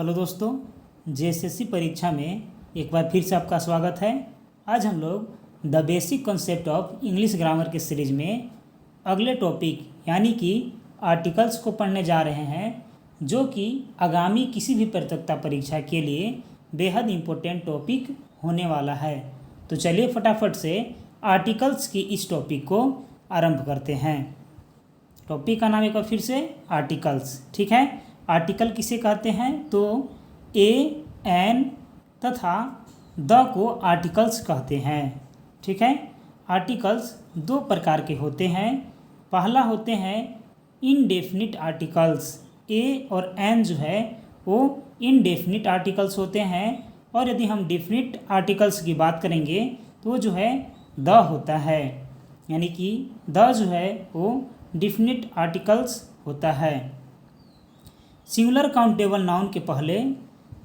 Hello दोस्तों, JSSC परीक्षा में एक बार फिर से आपका स्वागत है। आज हम लोग the basic concept of English grammar के सीरीज में अगले टॉपिक यानी कि आर्टिकल्स को पढ़ने जा रहे हैं, जो कि आगामी किसी भी प्रतियोगिता परीक्षा के लिए बेहद इम्पोर्टेंट टॉपिक होने वाला है। तो चलिए फटाफट से आर्टिकल्स की इस टॉपिक को आरंभ करते हैं। टॉपिक का नाम एक बार फिर से आर्टिकल्स, ठीक है। आर्टिकल किसे कहते हैं? तो ए, एन तथा द को आर्टिकल्स कहते हैं, ठीक है। आर्टिकल्स दो प्रकार के होते हैं। पहला होते हैं इनडेफिनिट आर्टिकल्स। ए और एन जो है वो इनडेफिनिट आर्टिकल्स होते हैं, और यदि हम डेफिनिट आर्टिकल्स की बात करेंगे तो वो जो है द होता है, यानी कि द जो है वो डेफिनिट आर्टिकल्स होता है। सिंगुलर काउंटेबल नाउन के पहले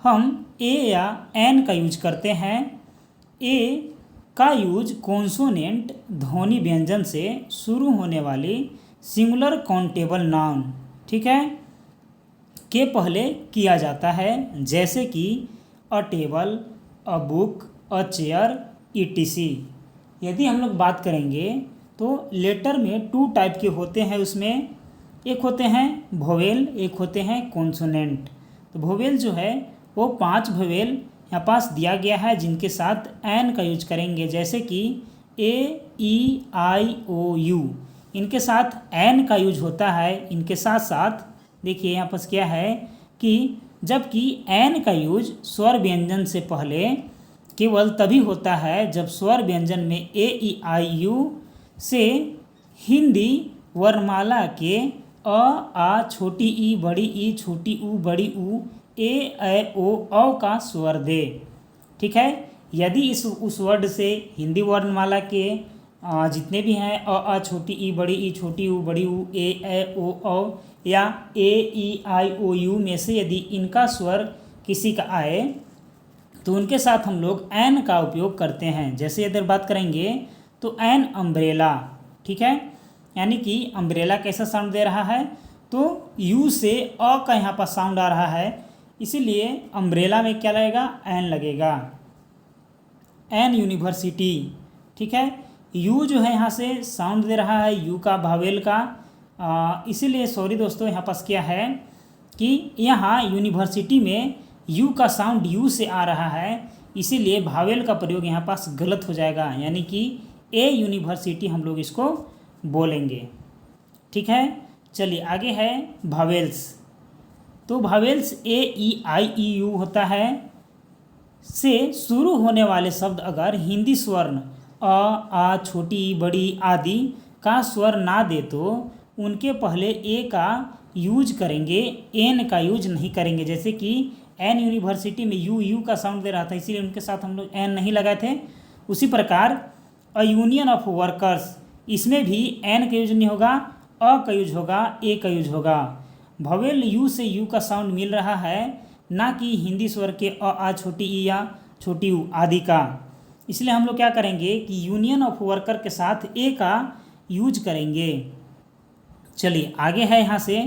हम ए या एन का यूज करते हैं। ए का यूज कॉन्सोनेंट ध्वनि व्यंजन से शुरू होने वाली सिंगुलर काउंटेबल नाउन, ठीक है, के पहले किया जाता है, जैसे कि अ table, a book, a chair, etc. यदि हम लोग बात करेंगे तो लेटर में टू टाइप के होते हैं। उसमें एक होते हैं वोवेल, एक होते हैं कॉन्सोनेंट। तो वोवेल जो है वो 5 वोवेल यहाँ पास दिया गया है, जिनके साथ एन का यूज करेंगे, जैसे कि ए, ई, आई, ओ, यू। इनके साथ एन का यूज होता है। इनके साथ साथ देखिए यहाँ पास क्या है कि जबकि एन का यूज स्वर व्यंजन से पहले केवल तभी होता है जब स्वर व्यंजन में ए, ई, आई, यू से हिंदी वर्णमाला के अ, आ, छोटी ई, बड़ी ई, छोटी ऊ, बड़ी ऊ, ए, ओ, औ का स्वर दे, ठीक है। यदि उस वर्ड से हिंदी वर्णमाला के जितने भी हैं अ, छोटी ई, बड़ी ई, छोटी ऊ, बड़ी ऊ, ए, ओ, औ या ए, ई, आई, ओ, यू में से यदि इनका स्वर किसी का आए तो उनके साथ हम लोग एन का उपयोग करते हैं। जैसे यदि बात करेंगे तो एन अम्ब्रेला, ठीक है, यानी कि अम्ब्रेला कैसा साउंड दे रहा है? तो यू से अ का यहाँ पर साउंड आ रहा है, इसीलिए अम्ब्रेला में क्या लगेगा? एन लगेगा। एन यूनिवर्सिटी, ठीक है। यू जो है यहाँ से साउंड दे रहा है यू का, भावेल का, इसीलिए सॉरी दोस्तों, यहाँ पास क्या है कि यहाँ यूनिवर्सिटी में यू का साउंड यू से आ रहा है, इसीलिए भावेल का प्रयोग यहाँ पास गलत हो जाएगा, यानी कि ए यूनिवर्सिटी हम लोग इसको बोलेंगे, ठीक है। चलिए आगे है भावेल्स। तो भावेल्स ए, ई, आई, ई, यू होता है से शुरू होने वाले शब्द अगर हिंदी स्वर्ण अ, आ, छोटी, बड़ी आदि का स्वर ना दे तो उनके पहले ए का यूज करेंगे, एन का यूज नहीं करेंगे। जैसे कि एन यूनिवर्सिटी में यू का साउंड दे रहा था, इसीलिए उनके साथ हम लोग एन नहीं लगाए थे। उसी प्रकार अ यूनियन ऑफ वर्कर्स, इसमें भी एन का यूज नहीं होगा, अ का यूज होगा, ए का यूज होगा। भवेल यू से यू का साउंड मिल रहा है, ना कि हिंदी स्वर के अ, आ, छोटी ई या छोटी ऊ आदि का। इसलिए हम लोग क्या करेंगे कि यूनियन ऑफ वर्कर के साथ ए का यूज करेंगे। चलिए आगे है यहाँ से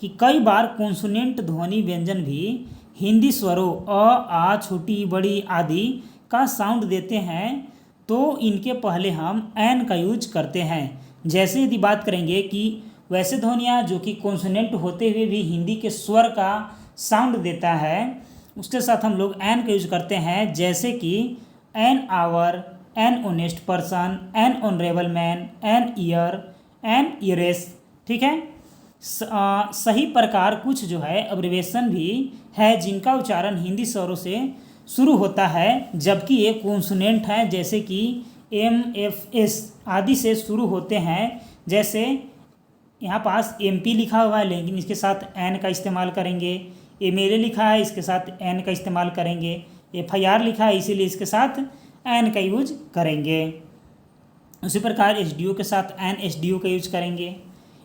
कि कई बार कॉन्सोनेंट ध्वनि व्यंजन भी हिंदी स्वरों अ, आ, छोटी, बड़ी आदि का साउंड देते हैं, तो इनके पहले हम एन का यूज करते हैं। जैसे यदि बात करेंगे कि वैसे ध्वनियाँ जो कि कॉन्सोनेंट होते हुए भी हिंदी के स्वर का साउंड देता है, उसके साथ हम लोग एन का यूज करते हैं, जैसे कि an hour, an honest person, an honourable man, an heir, an heiress, ठीक है। सही प्रकार कुछ जो है अब्रिवेशन भी है जिनका उच्चारण हिंदी स्वरों से शुरू होता है, जबकि ये कॉन्सोनेंट हैं, जैसे कि एम, एफ, एस आदि से शुरू होते हैं। जैसे यहाँ पास एमपी लिखा हुआ है, लेकिन इसके साथ एन का इस्तेमाल करेंगे। एमएलए लिखा है, इसके साथ एन का इस्तेमाल करेंगे। एफआईआर लिखा है, इसीलिए इसके साथ एन का यूज करेंगे। उसी प्रकार एसडीओ के साथ एन, एसडीओ का यूज करेंगे।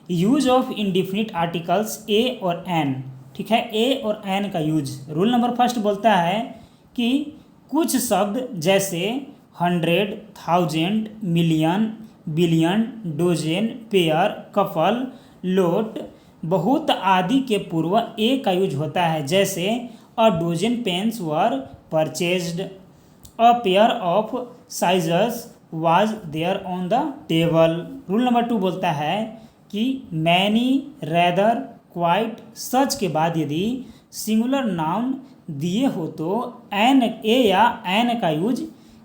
Use of indefinite articles a और एन, ठीक है, ए और एन का यूज। रूल नंबर फर्स्ट बोलता है कि कुछ शब्द जैसे 100, 1000, मिलियन, बिलियन, डोजेन, पेयर, कपल, लोट, बहुत आदि के पूर्व ए का यूज होता है। जैसे a dozen pens were purchased, a pair of scissors was there on the table. Rule number 2 बोलता है कि मैनी, रेदर, क्वाइट, सच के बाद यदि सिंगुलर नाउन दिए हो तो एन, ए या एन का यूज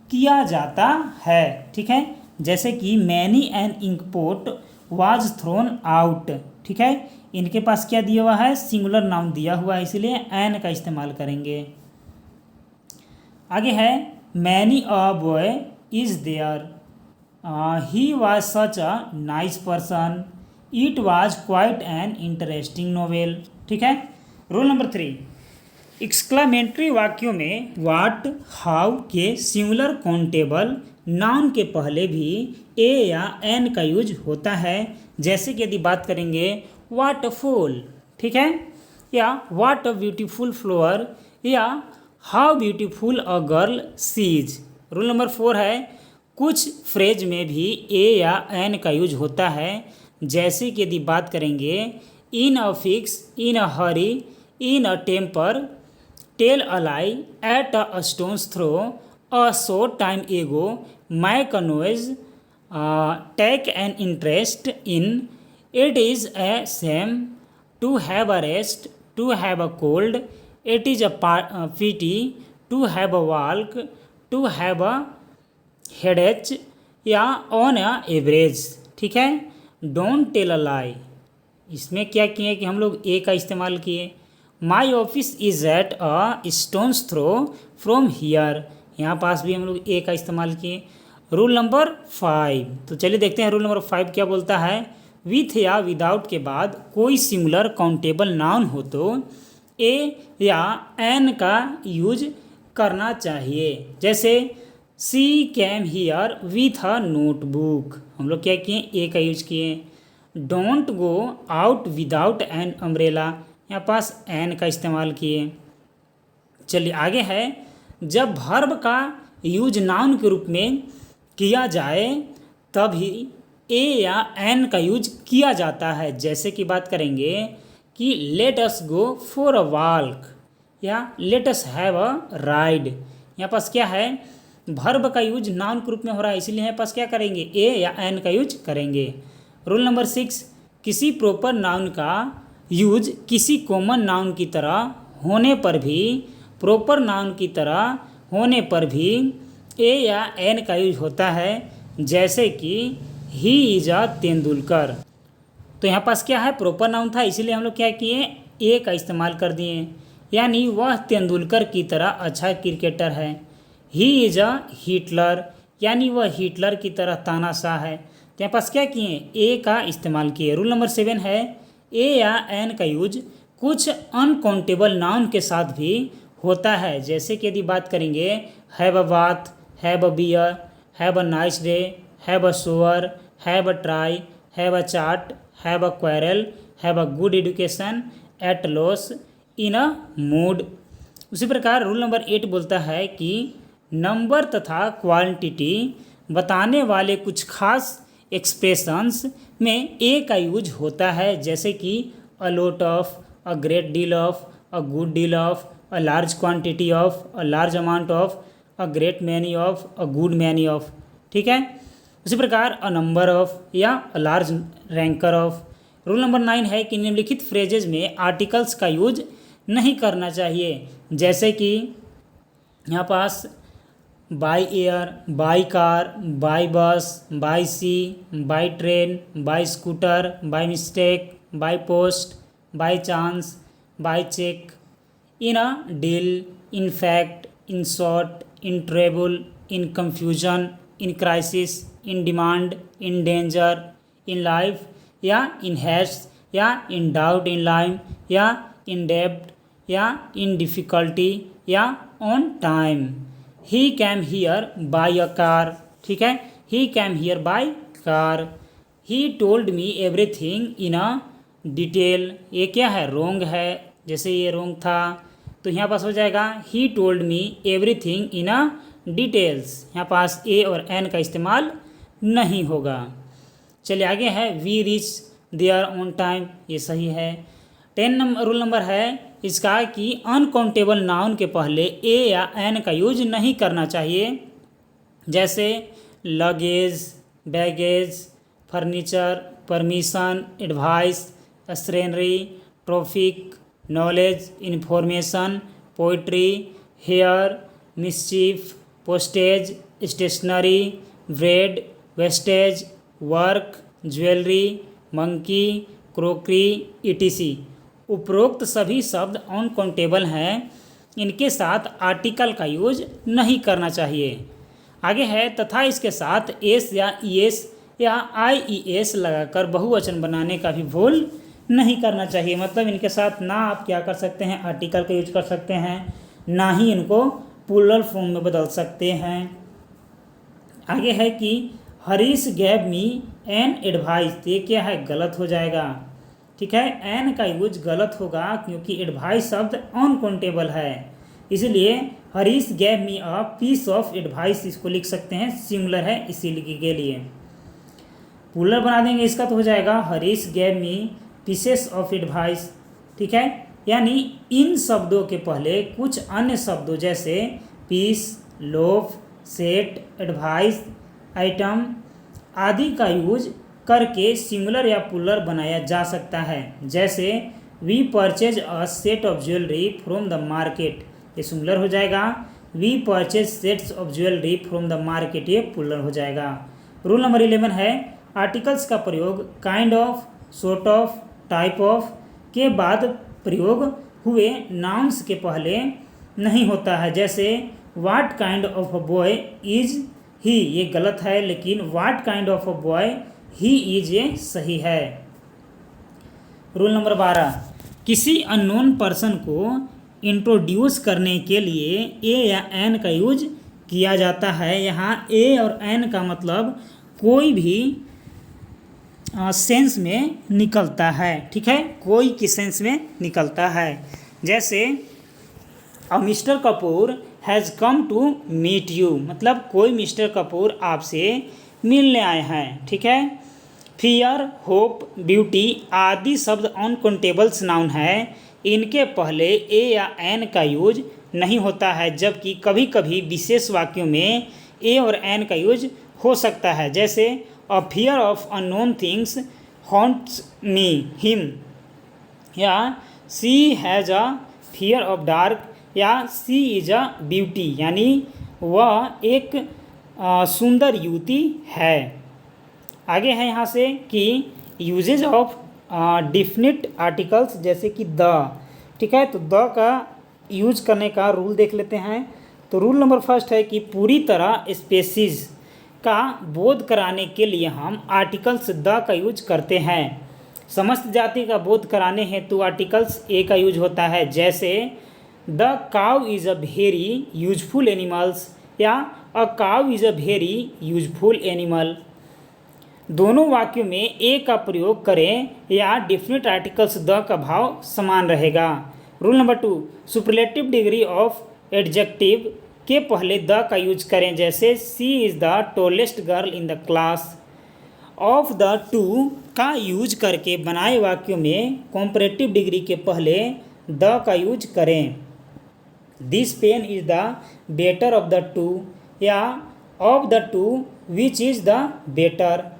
किया जाता है। ठीक है, जैसे कि many an inkpot was thrown out. ठीक है, इनके पास क्या दिया हुआ है, सिंगुलर नाउन दिया हुआ है, इसलिए एन का इस्तेमाल करेंगे। आगे है many a boy is there, he was such a nice person, it was quite an interesting novel. ठीक है। रूल नंबर 3, एक्सक्लामेटरी वाक्यों में वाट, हाउ के सिंगुलर काउंटेबल नाउन के पहले भी ए या एन का यूज होता है। जैसे कि यदि बात करेंगे वाट अ फूल, ठीक है, या वाट अ ब्यूटीफुल फ्लावर, या how beautiful a girl she's. Rule number 4 है कुछ फ्रेज में भी ए या एन का यूज होता है। जैसे कि यदि बात करेंगे in a fix, in a hurry, in a temper, tell a lie, at a stone's throw, a short time ago, make a noise, take an interest in, it is a shame, to have a rest, to have a cold, it is a pity, to have a walk, to have a headache, या on a average. ठीक है। Don't tell a लाई, इसमें क्या किए कि हम लोग ए का इस्तेमाल किए। My office is at a stone's throw from here, यहाँ पास भी हम लोग ए का इस्तेमाल किए। रूल नंबर 5, तो चलिए देखते हैं रूल नंबर 5 क्या बोलता है। विथ या विदाउट के बाद कोई सिंगुलर काउंटेबल नाउन हो तो ए या एन का यूज करना चाहिए। जैसे she came here with a notebook, हम लोग क्या किए, ए का यूज किए। Don't go out without an umbrella, यहाँ पास एन का इस्तेमाल किए। चलिए आगे है, जब वर्ब का यूज नाउन के रूप में किया जाए तभी ए या एन का यूज किया जाता है। जैसे कि बात करेंगे कि let us go for a walk, या let us have a ride, यहाँ पास क्या है, वर्ब का यूज नाउन के रूप में हो रहा है, इसलिए यहाँ पास क्या करेंगे, ए या एन का यूज करेंगे। रूल नंबर 6, किसी प्रॉपर नाउन का यूज किसी कॉमन नाउन की तरह होने पर भी, प्रॉपर नाउन की तरह होने पर भी ए या एन का यूज होता है। जैसे कि ही इज अ तेंदुलकर, तो यहाँ पास क्या है, प्रॉपर नाउन था, इसीलिए हम लोग क्या किए, ए का इस्तेमाल कर दिए, यानी वह तेंदुलकर की तरह अच्छा क्रिकेटर है। ही इज अ हिटलर, यानी वह हिटलर की तरह तानाशाह है। तो यहाँ पास क्या किए, ए का इस्तेमाल किए। रूल नंबर 7 है, ए या एन का यूज कुछ अनकाउंटेबल नाउन के साथ भी होता है। जैसे कि यदि बात करेंगे have a bath, have a beer, have a nice day, have a shower, have a try, have a chat, have a quarrel, have a good education, at loss, in a mood. उसी प्रकार rule number 8 बोलता है कि number तथा quantity बताने वाले कुछ खास एक्सप्रेशंस में ए का यूज होता है। जैसे कि a lot of, a great deal of, a good deal of, a large quantity of, a large amount of, a great many of, a good many of. ठीक है। उसी प्रकार अ नंबर ऑफ या a large ranker of. Rule number 9 है कि निम्नलिखित phrases में articles का यूज नहीं करना चाहिए। जैसे कि यहाँ पास by air, by car, by bus, by sea, by train, by scooter, by mistake, by post, by chance, by cheque, in a deal, in fact, in short, in trouble, in confusion, in crisis, in demand, in danger, in life, या in heist, या in doubt, in lime, या इन डेब्ट, या इन difficulty, या on time. He cam here by a car, ठीक है, ही cam here by car. He told me everything in a detail, ये क्या है, रोंग है, जैसे ये रोंग था तो यहाँ पास हो जाएगा he told me everything in a details, यहाँ पास ए और एन का इस्तेमाल नहीं होगा। चलिए आगे है we reach there on time, ये सही है। 10 नंबर रूल नंबर है इसका कि अनकाउंटेबल नाउन के पहले ए या एन का यूज नहीं करना चाहिए, जैसे luggage, baggage, furniture, permission, advice, stationery, traffic, knowledge, information, poetry, hair, mischief, postage, stationery, bread, wastage, work, jewellery, monkey, crockery, etc. उपरोक्त सभी शब्द अनकाउंटेबल हैं, इनके साथ आर्टिकल का यूज नहीं करना चाहिए। आगे है तथा इसके साथ एस या ईएस या आईईएस लगाकर बहुवचन बनाने का भी भूल नहीं करना चाहिए। मतलब इनके साथ ना आप क्या कर सकते हैं, आर्टिकल का यूज कर सकते हैं, ना ही इनको प्लूरल फॉर्म में बदल सकते हैं। आगे है कि Harish gave me an advice, ये क्या है, गलत हो जाएगा। ठीक है, एन का यूज गलत होगा क्योंकि एडवाइस शब्द अनकाउंटेबल है, इसलिए Harish gave me a piece of advice इसको लिख सकते हैं, सिंगुलर है इसीलिए के लिए। प्लूरल बना देंगे इसका तो हो जाएगा Harish gave me pieces of advice. ठीक है, यानी इन शब्दों के पहले कुछ अन्य शब्दों जैसे piece, loaf, set, advice, item आदि का यूज करके सिंगुलर या प्लूरल बनाया जा सकता है। जैसे we purchase a set of jewellery from the market, ये सिंगुलर हो जाएगा। We purchase sets of jewellery from the market, ये प्लूरल हो जाएगा। रूल नंबर 11 है आर्टिकल्स का प्रयोग kind of, sort of, type of के बाद प्रयोग हुए नाउन्स के पहले नहीं होता है। जैसे what kind of a boy is he, ये गलत है, लेकिन what kind of a boy he is, ये सही है। रूल नंबर 12, किसी अननोन पर्सन को इंट्रोड्यूस करने के लिए ए या एन का यूज किया जाता है। यहाँ ए और एन का मतलब कोई भी सेंस में निकलता है। ठीक है, कोई की सेंस में निकलता है। जैसे a Mister Kapoor has come to meet you, मतलब कोई मिस्टर कपूर आपसे मिलने आए हैं। ठीक है, फियर, होप, ब्यूटी आदि शब्द अनकाउंटेबल्स नाउन है, इनके पहले ए या एन का यूज नहीं होता है, जबकि कभी कभी विशेष वाक्यों में ए और एन का यूज हो सकता है। जैसे a fear of unknown things haunts me him, या she has a fear of dark, या सी इज अ ब्यूटी, यानी वह एक सुंदर युवती है। आगे है यहाँ से कि यूजेज ऑफ डिफिनिट आर्टिकल्स जैसे कि द। ठीक है, तो द का यूज करने का रूल देख लेते हैं। तो रूल नंबर 1 है कि पूरी तरह स्पेसीज का बोध कराने के लिए हम आर्टिकल्स द का यूज करते हैं। समस्त जाति का बोध कराने हेतु आर्टिकल्स ए का यूज होता है। जैसे the cow is a very useful animals, या a cow is a very useful animal. दोनों वाक्यों में ए का प्रयोग करें या डिफिनिट आर्टिकल्स द का भाव समान रहेगा। Rule number 2, superlative degree of adjective के पहले द का यूज करें। जैसे she is the tallest girl in the class. Of the two का यूज करके बनाए वाक्यों में कंपैरेटिव डिग्री के पहले द का यूज करें। This pen is the better of the two, या of the two which is the better.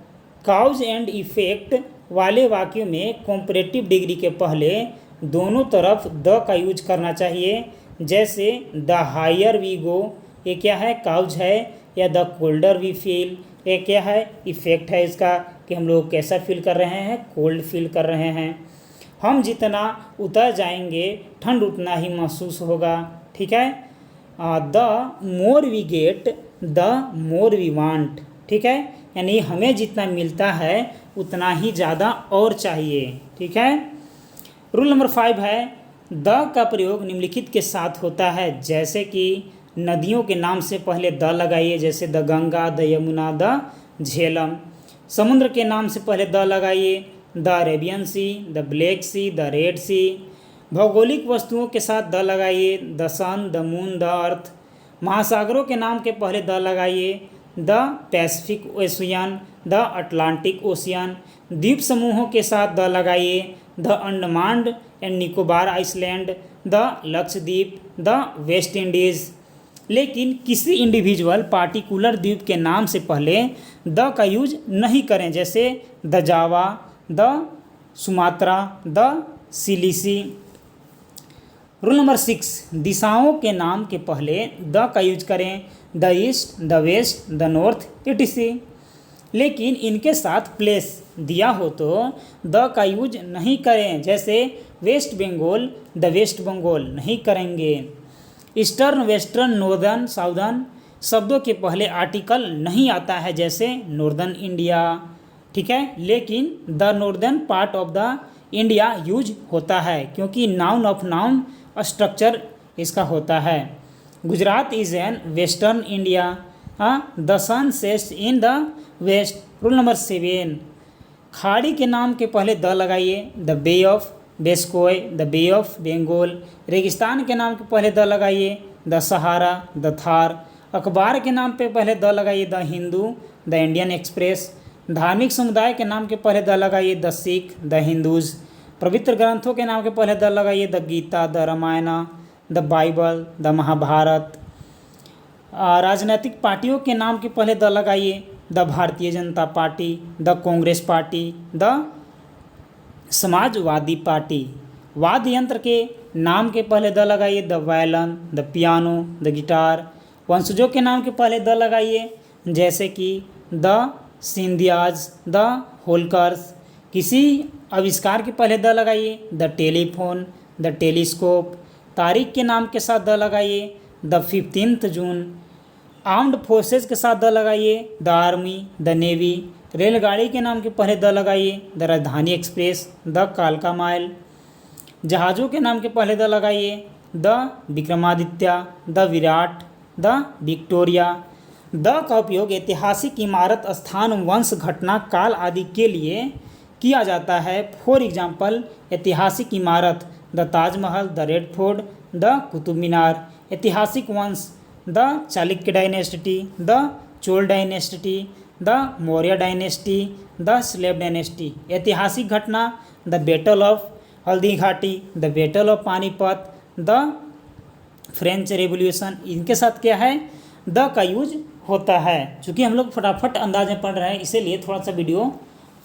Cause and effect वाले वाक्यों में कंपैरेटिव डिग्री के पहले दोनों तरफ द का यूज करना चाहिए। जैसे द हायर वी गो, ये क्या है, काउज है, या द कोल्डर वी फील, ये क्या है, इफेक्ट है इसका कि हम लोग कैसा फील कर रहे हैं, कोल्ड फील कर रहे हैं। हम जितना उतर जाएंगे ठंड उतना ही महसूस होगा। ठीक है, the more we get the more we want. ठीक है, यानी हमें जितना मिलता है उतना ही ज़्यादा और चाहिए। ठीक है, रूल नंबर 5 है द का प्रयोग निम्नलिखित के साथ होता है। जैसे कि नदियों के नाम से पहले द लगाइए, जैसे the Ganga, the Yamuna, the Jhelum. समुद्र के नाम से पहले द लगाइए, the Arabian Sea, the Black Sea, the Red Sea. भौगोलिक वस्तुओं के साथ द लगाइए, the sun, the moon, the earth. महासागरों के नाम के पहले द लगाइए, the Pacific Ocean, the Atlantic Ocean. द्वीप समूहों के साथ द लगाइए, the Andaman and Nicobar Island, the Lakshadweep, the West Indies. लेकिन किसी इंडिविजुअल पार्टिकुलर द्वीप के नाम से पहले द का यूज नहीं करें, जैसे the Java, the Sumatra, the Celebes. Rule number 6, दिशाओं के नाम के पहले द का यूज करें, the east, the west, the north, etc। लेकिन इनके साथ प्लेस दिया हो तो द का यूज नहीं करें, जैसे West Bengal, the West Bengal नहीं करेंगे। ईस्टर्न, वेस्टर्न, नॉर्दर्न, साउदर्न शब्दों के पहले आर्टिकल नहीं आता है, जैसे नॉर्दर्न इंडिया, ठीक है। लेकिन the northern part of the India use होता है, क्योंकि नाउन ऑफ नाउन स्ट्रक्चर इसका होता है। Gujarat is an western India, the sun sets in the west. Rule number 7, खाड़ी के नाम के पहले द लगाइए, the Bay of Biscay, the Bay of Bengal. रेगिस्तान के नाम के पहले द लगाइए, द सहारा, द थार। अखबार के नाम पे पहले द लगाइए, the Hindu, the Indian express. धार्मिक समुदाय के नाम के पहले द लगाइए, द सिख, द हिंदूज़। पवित्र ग्रंथों के नाम के पहले द लगाइए, the Gita, the Ramayana, the Bible, the Mahabharata. राजनीतिक पार्टियों के नाम के पहले द लगाइए, the Bharatiya Janata Party, the Congress Party, the Samajwadi Party. वाद्य यंत्र के नाम के पहले द लगाइए, the violin, the piano, the guitar. वंशजों के नाम के पहले द लगाइए, जैसे कि द सिंधियाज, द होलकर्स। किसी आविष्कार के पहले द लगाइए, द टेलीफोन, द टेलीस्कोप। तारीख के नाम के साथ द लगाइए, द 15 जून। आर्म्ड फोर्सेस के साथ द लगाइए, द आर्मी, द नेवी। रेलगाड़ी के नाम के पहले द लगाइए, द राजधानी एक्सप्रेस, द कालका माइल। जहाज़ों के नाम के पहले द लगाइए, the Vikramaditya, the Virat, the Victoria. The का उपयोग ऐतिहासिक इमारत, स्थान, वंश, घटना, काल आदि के लिए किया जाता है। फॉर एग्जाम्पल, ऐतिहासिक इमारत the Taj Mahal, the red fort, the Qutub Minar. ऐतिहासिक वंश the Chalukya dynasty, the Chola dynasty, the Maurya dynasty, the slave dynasty. ऐतिहासिक घटना the battle of Haldi Ghati, the battle of Panipat, the French revolution. इनके साथ क्या है, द का यूज होता है। चूँकि हम लोग फटाफट अंदाज में पढ़ रहे हैं, इसीलिए थोड़ा सा वीडियो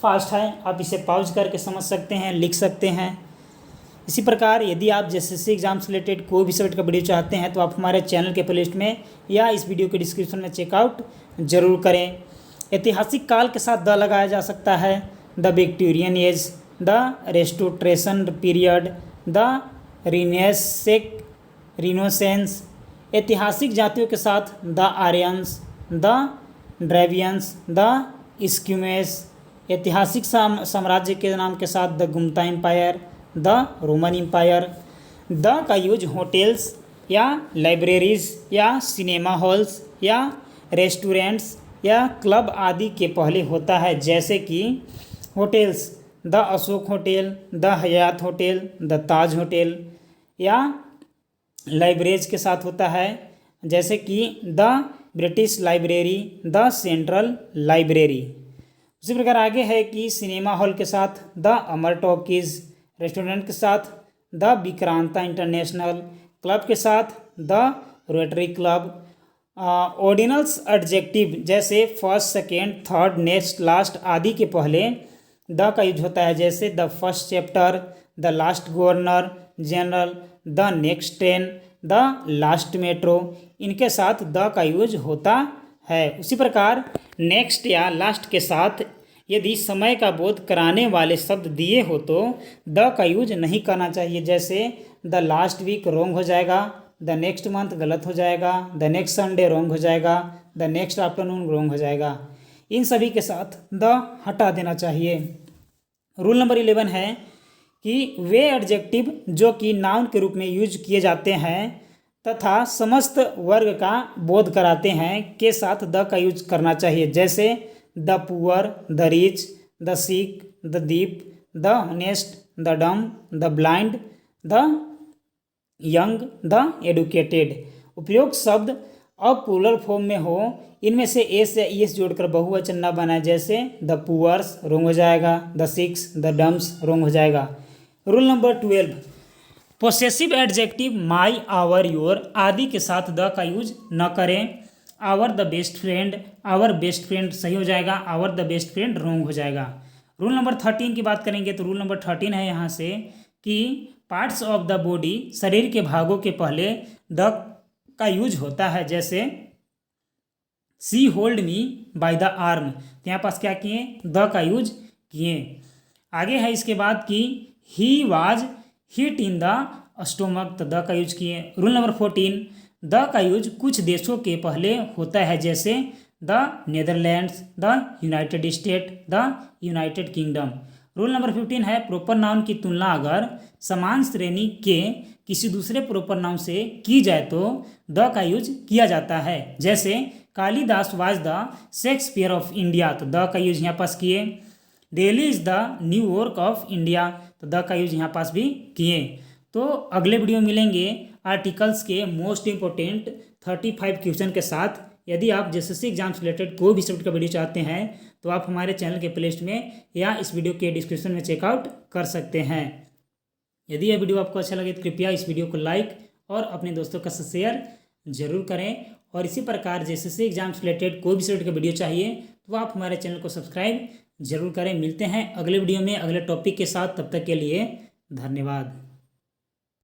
फास्ट है, आप इसे पॉज करके समझ सकते हैं, लिख सकते हैं। इसी प्रकार यदि आप जेएसएससी एग्जाम से रिलेटेड कोई भी सब्जेक्ट का वीडियो चाहते हैं तो आप हमारे चैनल के प्लेलिस्ट में या इस वीडियो के डिस्क्रिप्शन में चेकआउट जरूर करें। ऐतिहासिक काल के साथ द लगाया जा सकता है, the Victorian age, the restoration period, the renaissance. ऐतिहासिक जातियों के साथ the Aryans, the Dravidians, the Eskimos. ऐतिहासिक साम्राज्य के नाम के साथ the Gupta empire, the Roman empire. The का यूज होटल्स या लाइब्रेरीज या सिनेमा हॉल्स या रेस्टोरेंट्स या क्लब आदि के पहले होता है, जैसे कि hotels the Ashok hotel, the Hyatt hotel, the Taj hotel. या लाइब्रेरीज के साथ होता है, जैसे कि the British library, the central library. उसी प्रकार आगे है कि सिनेमा हॉल के साथ द अमर टॉकीज। रेस्टोरेंट के साथ द विक्रांता इंटरनेशनल। क्लब के साथ the Rotary Club. Ordinals adjective जैसे first, second, third, next, last आदि के पहले द का यूज होता है, जैसे the first chapter, the last governor general, the next train, the last metro. इनके साथ द का यूज होता है। उसी प्रकार नेक्स्ट या लास्ट के साथ यदि समय का बोध कराने वाले शब्द दिए हो तो द का यूज नहीं करना चाहिए, जैसे द लास्ट वीक रॉन्ग हो जाएगा, द नेक्स्ट मंथ गलत हो जाएगा, द नेक्स्ट संडे रॉन्ग हो जाएगा, द नेक्स्ट आफ्टरनून रॉन्ग हो जाएगा। इन सभी के साथ द हटा देना चाहिए। रूल नंबर 11 है कि वे एडजेक्टिव जो कि नाउन के रूप में यूज किए जाते हैं तथा समस्त वर्ग का बोध कराते हैं के साथ द का यूज करना चाहिए, जैसे the poor, the rich, the sick, the deep, the honest, the डम, the blind, the young, the educated. उपयोग शब्द अब प्लूरल फॉर्म में हो, इनमें से एस या ईएस जोड़कर बहुवचन न बनाए, जैसे द पुअर्स रॉन्ग हो जाएगा, the sicks, the dumbs wrong हो जाएगा। Rule number 12, possessive adjective my, our, your आदि के साथ द का यूज न करें। Our the best friend, our best friend सही हो जाएगा, our the best friend wrong हो जाएगा। रूल नंबर 13 की बात करेंगे तो रूल नंबर 13 है यहाँ से कि पार्ट्स ऑफ द बॉडी, शरीर के भागों के पहले द का यूज होता है। जैसे she hold me by the arm, तो यहाँ पास क्या किए, द का यूज किए। आगे है इसके बाद कि he was hit in the stomach, तो द का यूज किए। रूल नंबर 14, द का यूज कुछ देशों के पहले होता है, जैसे the Netherlands, the United state, the United kingdom. Rule number 15 है प्रॉपर नाउन की तुलना अगर समान श्रेणी के किसी दूसरे प्रॉपर नाउन से की जाए तो द का यूज किया जाता है। जैसे Kalidas was the Shakespeare of India, तो द का यूज यहाँ पास किए। Delhi is the New York of India, तो द का यूज यहाँ पास भी किए। तो अगले वीडियो मिलेंगे आर्टिकल्स के मोस्ट इंपॉर्टेंट 35 क्वेश्चन के साथ। यदि आप जेएसएससी एग्जाम से रिलेटेड कोई भी सब्जेक्ट का वीडियो चाहते हैं तो आप हमारे चैनल के प्लेलिस्ट में या इस वीडियो के डिस्क्रिप्शन में चेकआउट कर सकते हैं। यदि यह वीडियो आपको अच्छा लगे तो कृपया इस वीडियो को लाइक और अपने दोस्तों के साथ शेयर जरूर करें। और इसी प्रकार जेएसएससी एग्जाम से रिलेटेड कोई भी सब्जेक्ट का वीडियो चाहिए तो आप हमारे चैनल को सब्सक्राइब जरूर करें। मिलते हैं अगले वीडियो में अगले टॉपिक के साथ, तब तक के लिए धन्यवाद।